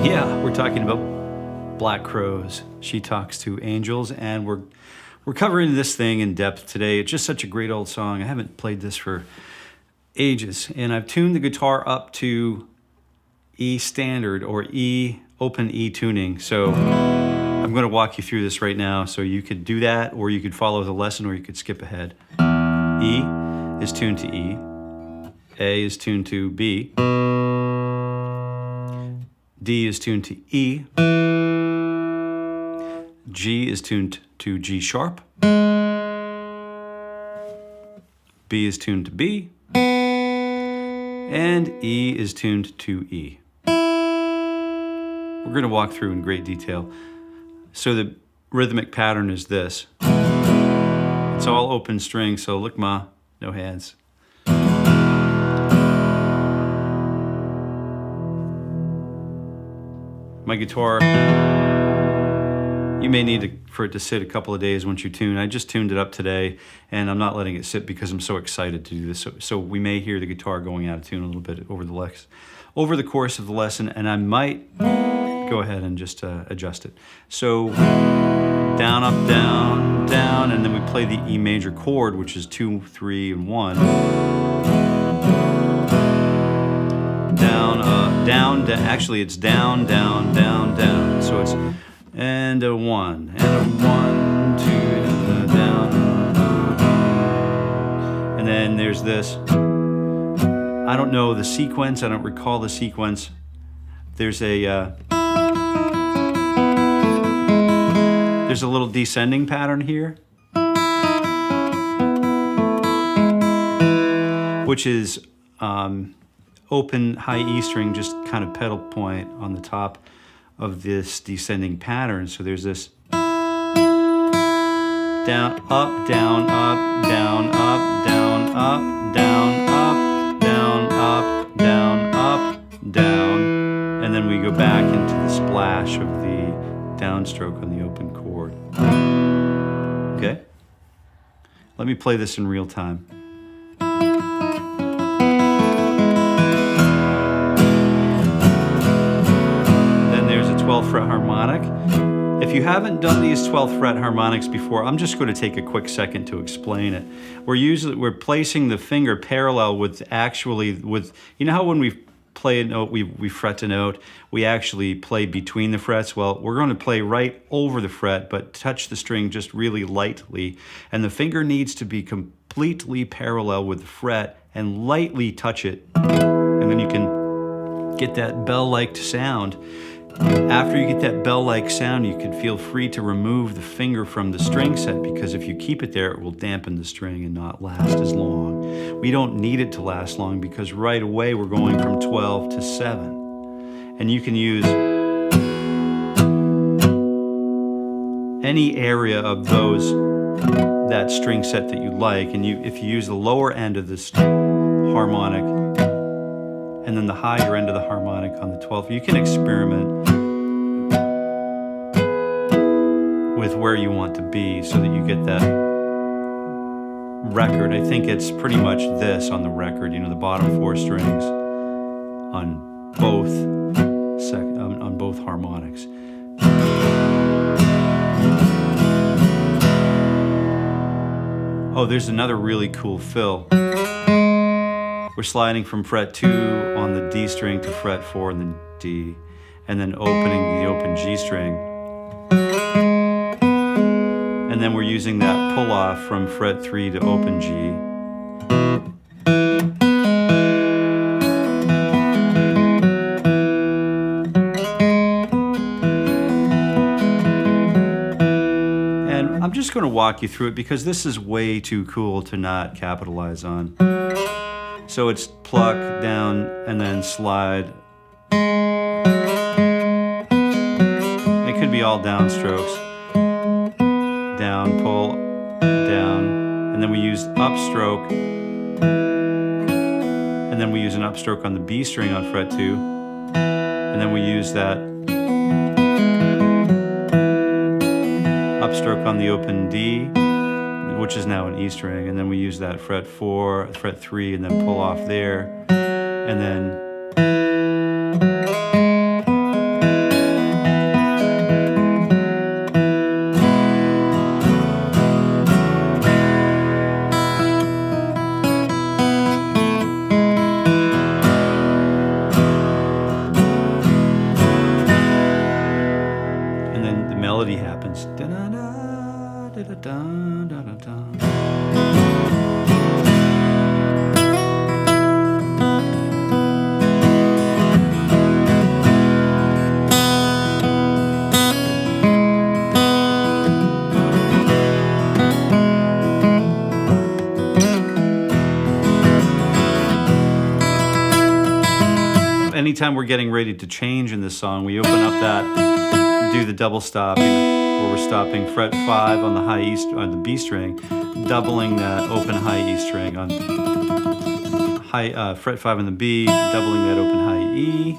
Yeah, we're talking about Black Crows. She Talks to Angels, and we're covering this thing in depth today. It's just such a great old song. I haven't played this for ages, and I've tuned the guitar up to E standard or E open E tuning. So I'm going to walk you through this right now. So you could do that, or you could follow the lesson, or you could skip ahead. E is tuned to E. A is tuned to B. D is tuned to E. G is tuned to G sharp. B is tuned to B. And E is tuned to E. We're going to walk through in great detail. So the rhythmic pattern is this. It's all open strings, so look ma, no hands. My guitar, you may need for it to sit a couple of days once you tune. I just tuned it up today, and I'm not letting it sit because I'm so excited to do this. So we may hear the guitar going out of tune a little bit over the course of the lesson, and I might go ahead and just adjust it. So down, up, down, down, and then we play the E major chord, which is 2, 3, and 1. Down, up, down, down. Actually, it's down, down, down, down. So it's and a 1, and a 1, 2, and a down. And then there's this. I don't know the sequence. I don't recall the sequence. There's a little descending pattern here, which is open high E string, just kind of pedal point on the top of this descending pattern. So there's this down, up, down, up, down, up, down, up, down, up, down, up, down, up, down, and then we go back into the splash of the downstroke on the open chord. Okay? Let me play this in real time. Then there's a 12th fret harmonic. If you haven't done these 12th fret harmonics before, I'm just going to take a quick second to explain it. We're placing the finger parallel with you know how when we play a note, we fret a note, we actually play between the frets. Well, we're going to play right over the fret, but touch the string just really lightly. And the finger needs to be completely parallel with the fret and lightly touch it. And then you can get that bell-like sound. After you get that bell-like sound, you can feel free to remove the finger from the string set, because if you keep it there, it will dampen the string and not last as long. We don't need it to last long because right away we're going from 12 to 7. And you can use any area of that string set that you like. And if you use the lower end of this harmonic and then the higher end of the harmonic on the 12th, you can experiment with where you want to be so that you get that record. I think it's pretty much this on the record, the bottom 4 strings on both harmonics. Oh, there's another really cool fill. We're sliding from fret 2 on the D string to fret 4 on the D, and then opening the open G string. And then we're using that pull off from fret 3 to open G. And I'm just going to walk you through it because this is way too cool to not capitalize on. So it's pluck, down, and then slide. It could be all downstrokes. Down, pull, down, and then we use upstroke. And then we use an upstroke on the B string on fret 2. And then we use that upstroke on the open D, which is now an E string, and then we use that fret 4, fret 3, and then pull off there, and then anytime we're getting ready to change in this song, we open up that, do the double stop, where we're stopping fret 5 on the high E on the B string, doubling that open high E string on high fret 5 on the B, doubling that open high E,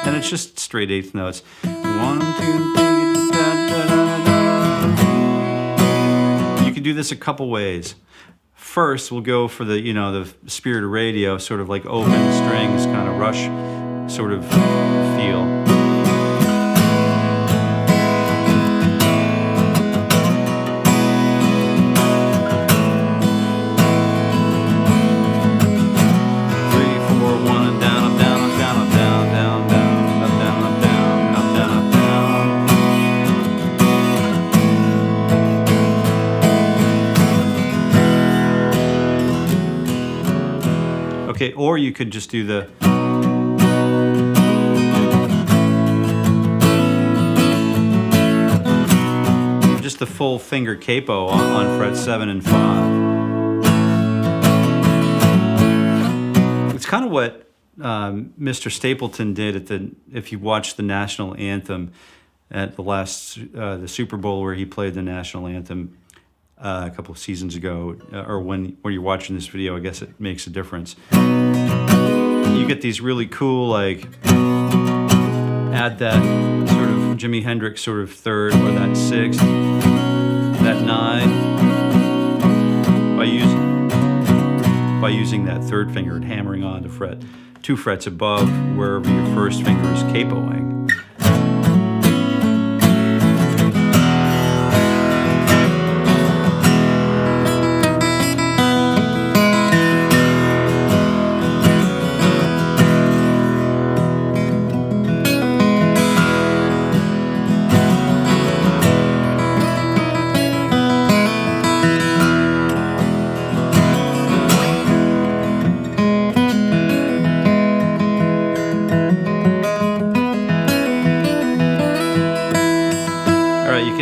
and it's just straight eighth notes. 1, 2, 3, da, da, da, da. You can do this a couple ways. First, we'll go for the, the spirit of radio, sort of like open strings, kind of Rush sort of feel. Okay, or you could just do the full finger capo on fret 7 and 5. It's kind of what Mr. Stapleton did if you watch the national anthem at the Super Bowl, where he played the national anthem a couple of seasons ago, or when you're watching this video, I guess it makes a difference. You get these really cool, like, add that sort of Jimi Hendrix sort of third, or that sixth, that 9, by using that third finger and hammering on to 2 frets above wherever your first finger is capoing.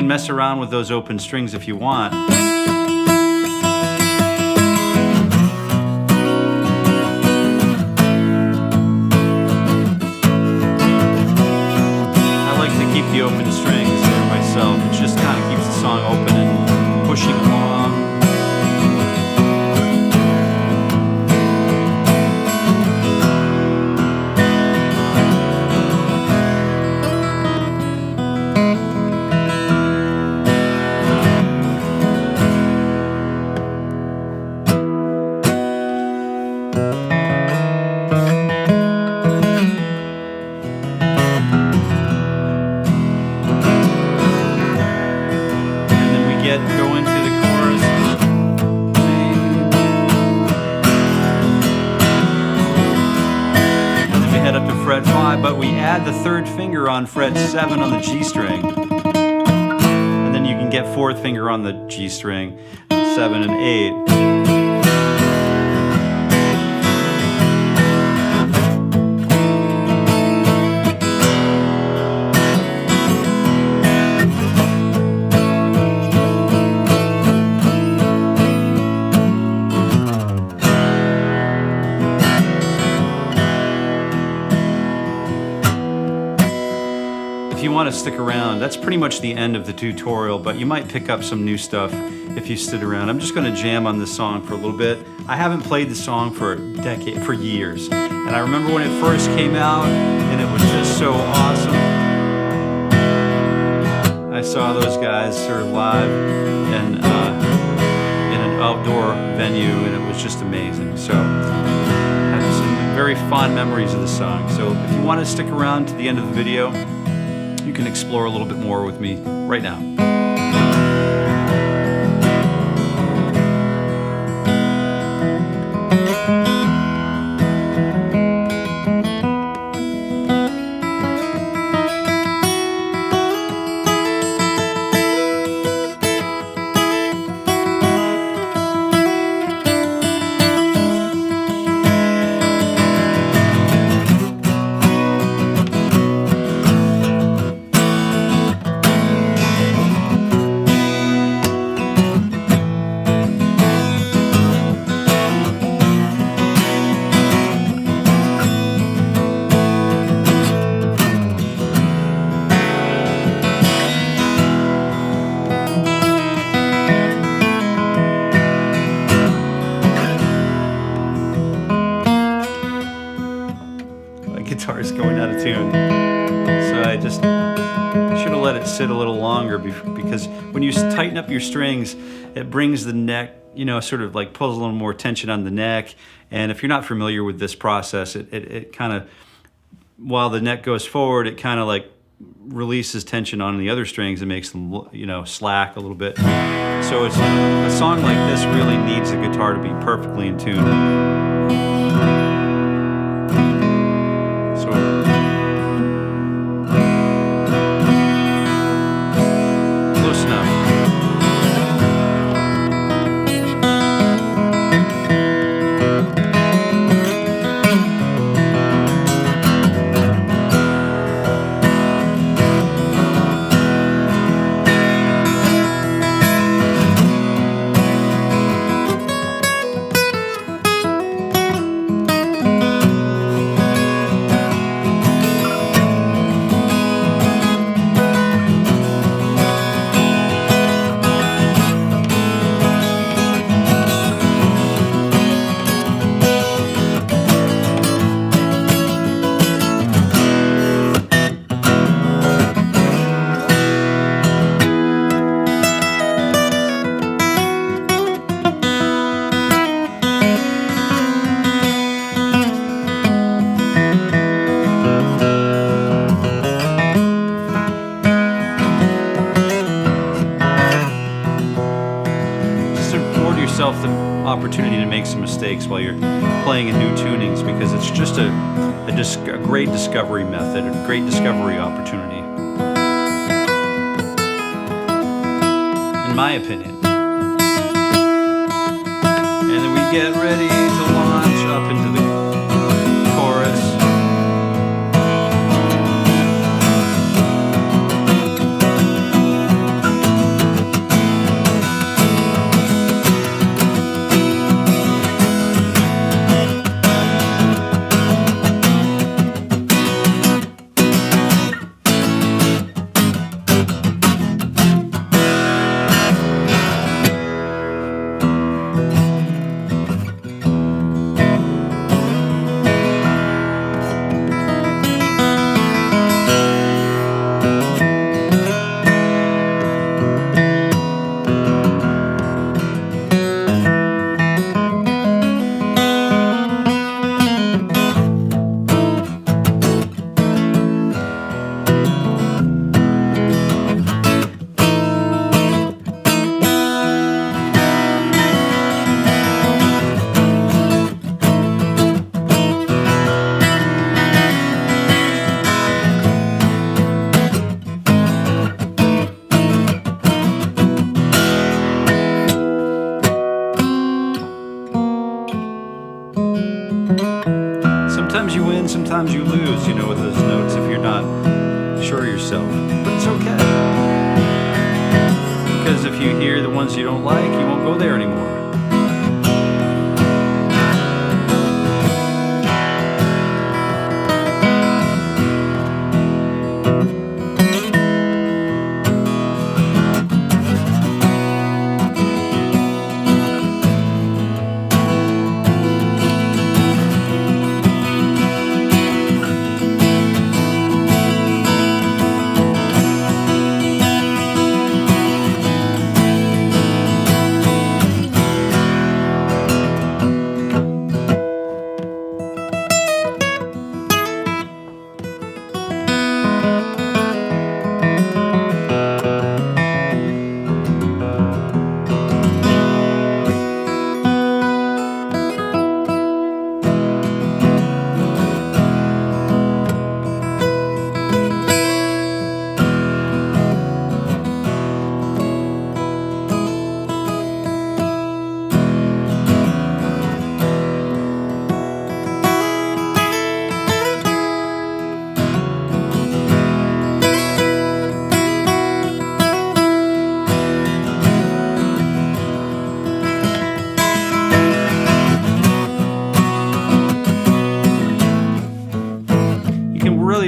Mess around with those open strings if you want. I like to keep the open strings there myself. It just kind of keeps the song open and pushing along. Go into the chorus. And then we head up to fret 5, but we add the third finger on fret 7 on the G string. And then you can get fourth finger on the G string, 7 and 8. If you want to stick around, that's pretty much the end of the tutorial, but you might pick up some new stuff if you sit around. I'm just going to jam on this song for a little bit. I haven't played the song for years, and I remember when it first came out, and it was just so awesome. I saw those guys sort of live in an outdoor venue, and it was just amazing. So I have some very fond memories of the song. So if you want to stick around to the end of the video, you can explore a little bit more with me right now. guitar's going out of tune. So I just should have let it sit a little longer because when you tighten up your strings, it brings the neck, you know, sort of like pulls a little more tension on the neck. And if you're not familiar with this process, it kind of, while the neck goes forward, it kind of like releases tension on the other strings and makes them, you know, slack a little bit. So it's a song like this really needs the guitar to be perfectly in tune. So close enough. The opportunity to make some mistakes while you're playing in new tunings, because it's just a great discovery method, a great discovery opportunity, in my opinion. And then we get ready to launch up into the chorus. Sometimes you win, sometimes you lose, you know, with those notes if you're not sure of yourself. But it's okay. Because if you hear the ones you don't like, you won't go there anymore.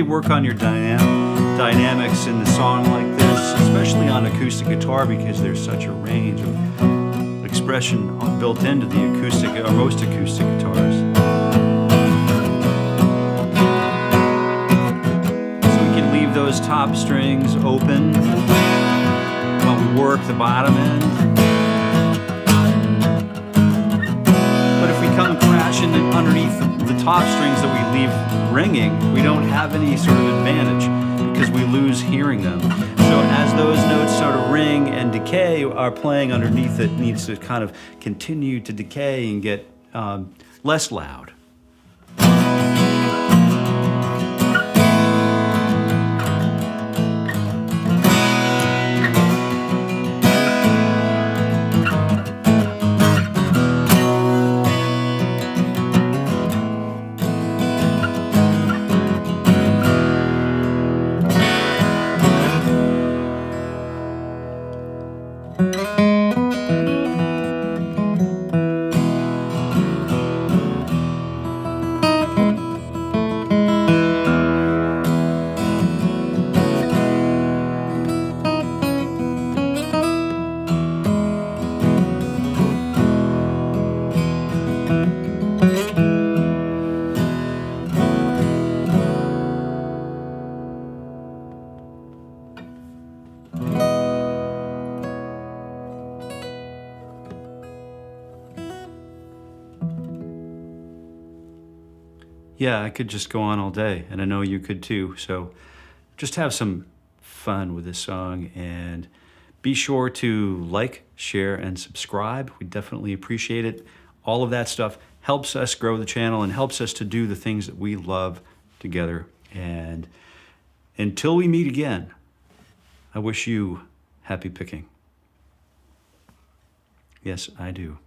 Work on your dynamics in the song like this, especially on acoustic guitar, because there's such a range of expression built into the acoustic, or most acoustic guitars. top strings open while we work the bottom end. But if we come crashing underneath the top strings that we leave ringing, we don't have any sort of advantage because we lose hearing them. So as those notes sort of ring and decay, our playing underneath it needs to kind of continue to decay and get less loud. Yeah, I could just go on all day, and I know you could too. So just have some fun with this song, and be sure to like, share, and subscribe. We definitely appreciate it. All of that stuff helps us grow the channel and helps us to do the things that we love together. And until we meet again, I wish you happy picking. Yes, I do.